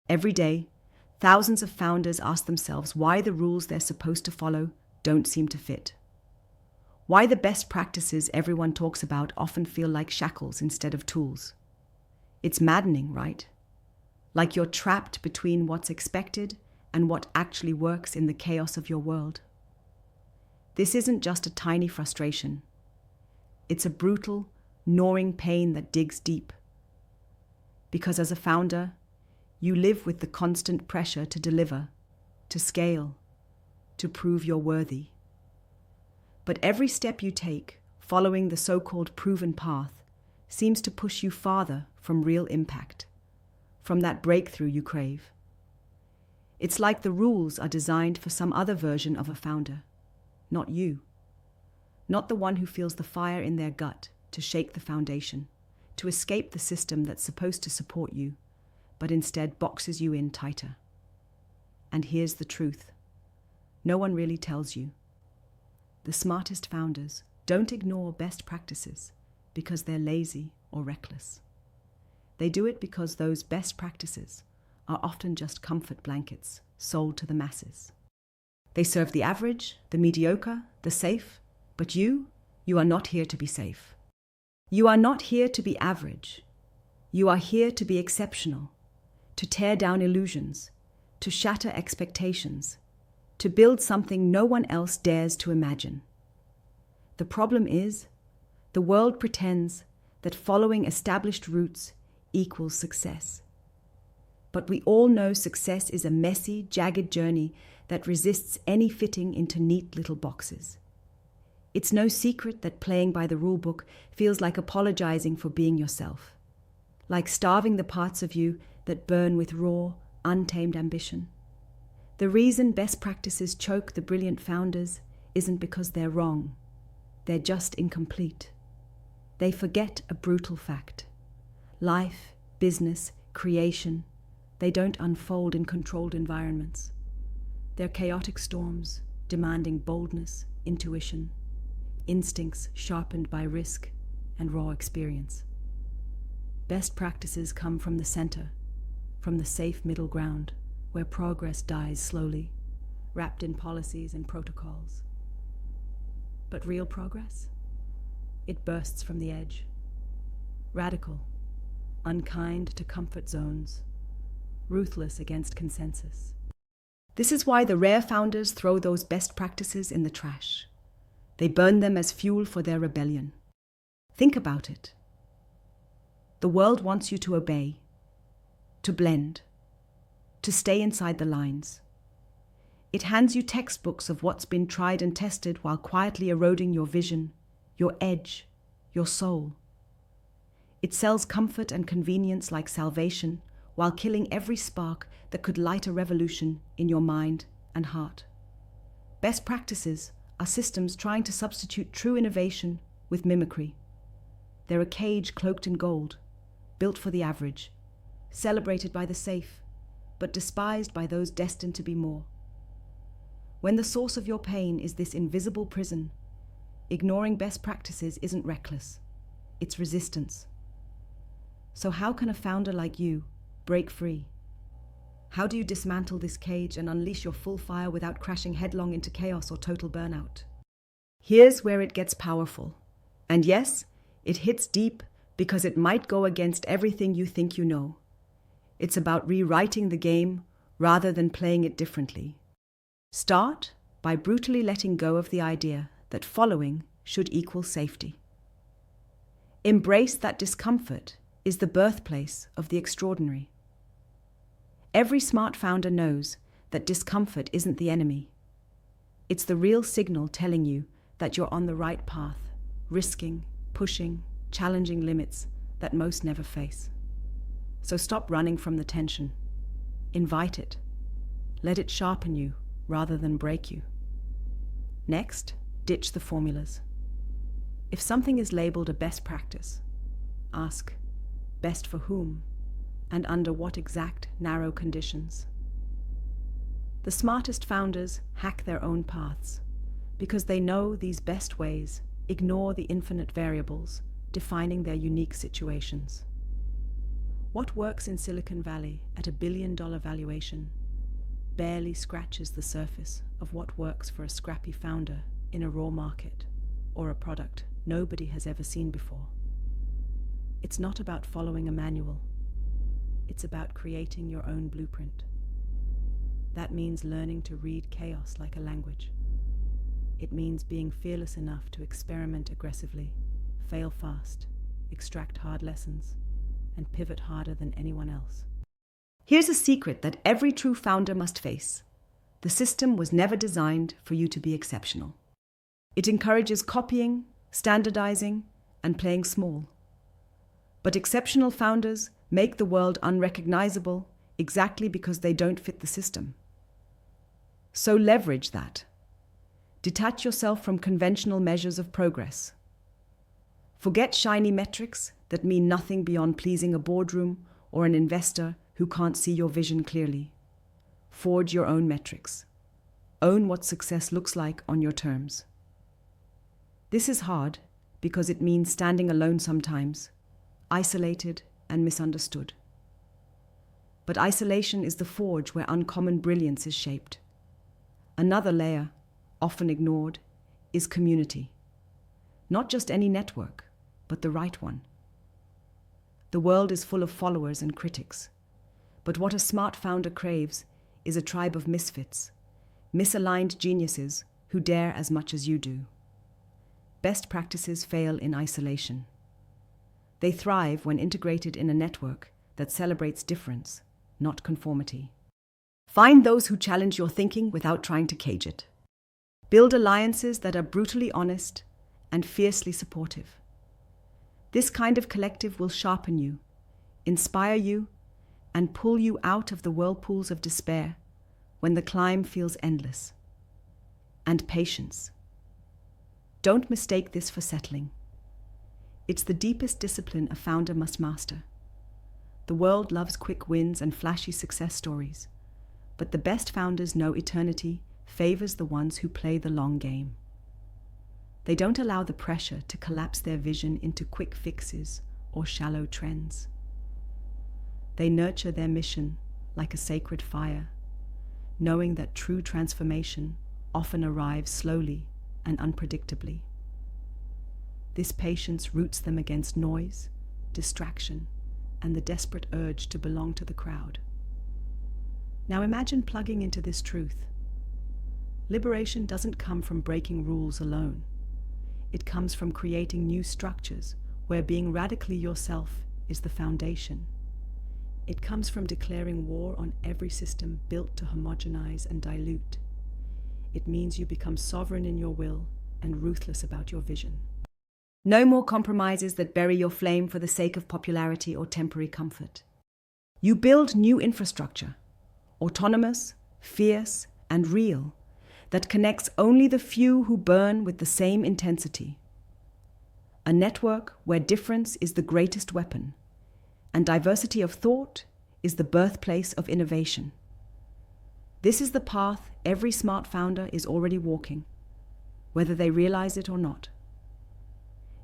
Every day, thousands of founders ask themselves why the rules they're supposed to follow don't seem to fit. Why the best practices everyone talks about often feel like shackles instead of tools. It's maddening, right? Like you're trapped between what's expected and what actually works in the chaos of your world. This isn't just a tiny frustration. It's a brutal, gnawing pain that digs deep. Because as a founder, you live with the constant pressure to deliver, to scale, to prove you're worthy. But every step you take, following the so-called proven path, seems to push you farther from real impact, from that breakthrough you crave. It's like the rules are designed for some other version of a founder, not you. Not the one who feels the fire in their gut to shake the foundation, to escape the system that's supposed to support you, but instead boxes you in tighter. And here's the truth. No one really tells you. The smartest founders don't ignore best practices because they're lazy or reckless. They do it because those best practices are often just comfort blankets sold to the masses. They serve the average, the mediocre, the safe, but you are not here to be safe. You are not here to be average. You are here to be exceptional, to tear down illusions, to shatter expectations, to build something no one else dares to imagine. The problem is, the world pretends that following established routes equals success. But we all know success is a messy, jagged journey that resists any fitting into neat little boxes. It's no secret that playing by the rulebook feels like apologizing for being yourself, like starving the parts of you that burn with raw, untamed ambition. The reason best practices choke the brilliant founders isn't because they're wrong. They're just incomplete. They forget a brutal fact. Life, business, creation, they don't unfold in controlled environments. They're chaotic storms, demanding boldness, intuition, instincts sharpened by risk and raw experience. Best practices come from the center, from the safe middle ground, where progress dies slowly, wrapped in policies and protocols. But real progress? It bursts from the edge. Radical, unkind to comfort zones, ruthless against consensus. This is why the rare founders throw those best practices in the trash. They burn them as fuel for their rebellion. Think about it. The world wants you to obey, to blend, to stay inside the lines. It hands you textbooks of what's been tried and tested while quietly eroding your vision, your edge, your soul. It sells comfort and convenience like salvation while killing every spark that could light a revolution in your mind and heart. Best practices are systems trying to substitute true innovation with mimicry. They're a cage cloaked in gold, built for the average, celebrated by the safe, but despised by those destined to be more. When the source of your pain is this invisible prison, ignoring best practices isn't reckless, it's resistance. So how can a founder like you break free? How do you dismantle this cage and unleash your full fire without crashing headlong into chaos or total burnout? Here's where it gets powerful. And yes, it hits deep because it might go against everything you think you know. It's about rewriting the game rather than playing it differently. Start by brutally letting go of the idea that following should equal safety. Embrace that discomfort is the birthplace of the extraordinary. Every smart founder knows that discomfort isn't the enemy. It's the real signal telling you that you're on the right path, risking, pushing, challenging limits that most never face. So stop running from the tension. Invite it. Let it sharpen you rather than break you. Next, ditch the formulas. If something is labeled a best practice, ask, best for whom, and under what exact narrow conditions? The smartest founders hack their own paths because they know these best ways ignore the infinite variables defining their unique situations. What works in Silicon Valley at a billion-dollar valuation barely scratches the surface of what works for a scrappy founder in a raw market or a product nobody has ever seen before. It's not about following a manual. It's about creating your own blueprint. That means learning to read chaos like a language. It means being fearless enough to experiment aggressively, fail fast, extract hard lessons, and pivot harder than anyone else. Here's a secret that every true founder must face. The system was never designed for you to be exceptional. It encourages copying, standardizing, and playing small. But exceptional founders make the world unrecognizable exactly because they don't fit the system. So leverage that. Detach yourself from conventional measures of progress. Forget shiny metrics that mean nothing beyond pleasing a boardroom or an investor who can't see your vision clearly. Forge your own metrics. Own what success looks like on your terms. This is hard because it means standing alone sometimes, isolated and misunderstood. But isolation is the forge where uncommon brilliance is shaped. Another layer, often ignored, is community. Not just any network, but the right one. The world is full of followers and critics, but what a smart founder craves is a tribe of misfits, misaligned geniuses who dare as much as you do. Best practices fail in isolation. They thrive when integrated in a network that celebrates difference, not conformity. Find those who challenge your thinking without trying to cage it. Build alliances that are brutally honest and fiercely supportive. This kind of collective will sharpen you, inspire you, and pull you out of the whirlpools of despair when the climb feels endless. And patience. Don't mistake this for settling. It's the deepest discipline a founder must master. The world loves quick wins and flashy success stories, but the best founders know eternity favors the ones who play the long game. They don't allow the pressure to collapse their vision into quick fixes or shallow trends. They nurture their mission like a sacred fire, knowing that true transformation often arrives slowly and unpredictably. This patience roots them against noise, distraction, and the desperate urge to belong to the crowd. Now imagine plugging into this truth. Liberation doesn't come from breaking rules alone. It comes from creating new structures where being radically yourself is the foundation. It comes from declaring war on every system built to homogenize and dilute. It means you become sovereign in your will and ruthless about your vision. No more compromises that bury your flame for the sake of popularity or temporary comfort. You build new infrastructure, autonomous, fierce, and real, that connects only the few who burn with the same intensity. A network where difference is the greatest weapon, and diversity of thought is the birthplace of innovation. This is the path every smart founder is already walking, whether they realize it or not.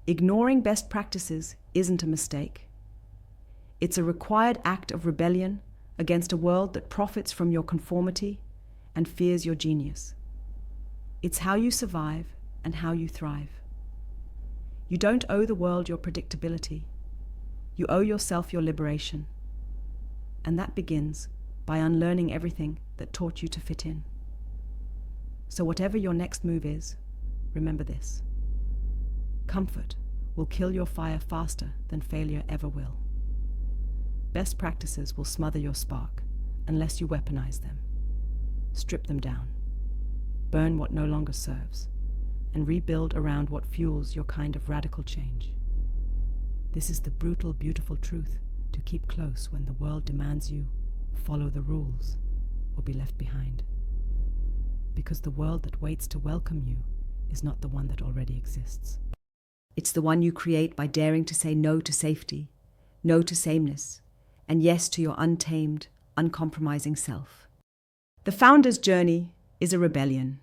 Ignoring best practices isn't a mistake. It's a required act of rebellion against a world that profits from your conformity and fears your genius. It's how you survive and how you thrive. You don't owe the world your predictability. You owe yourself your liberation. And that begins by unlearning everything that taught you to fit in. So whatever your next move is, remember this. Comfort will kill your fire faster than failure ever will. Best practices will smother your spark unless you weaponize them. Strip them down. Burn what no longer serves, and rebuild around what fuels your kind of radical change. This is the brutal, beautiful truth to keep close when the world demands you follow the rules or be left behind. Because the world that waits to welcome you is not the one that already exists. It's the one you create by daring to say no to safety, no to sameness, and yes to your untamed, uncompromising self. The founder's journey is a rebellion.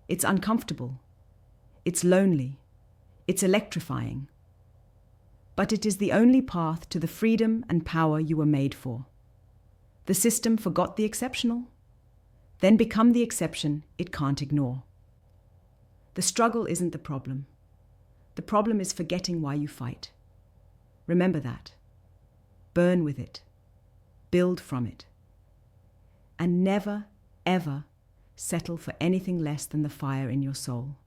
It's uncomfortable. It's lonely. It's electrifying. but it is the only path to the freedom and power you were made for. The system forgot the exceptional. Then become the exception it can't ignore. The struggle isn't the problem. The problem is forgetting why you fight. Remember that. Burn with it. Build from it. And never, ever settle for anything less than the fire in your soul.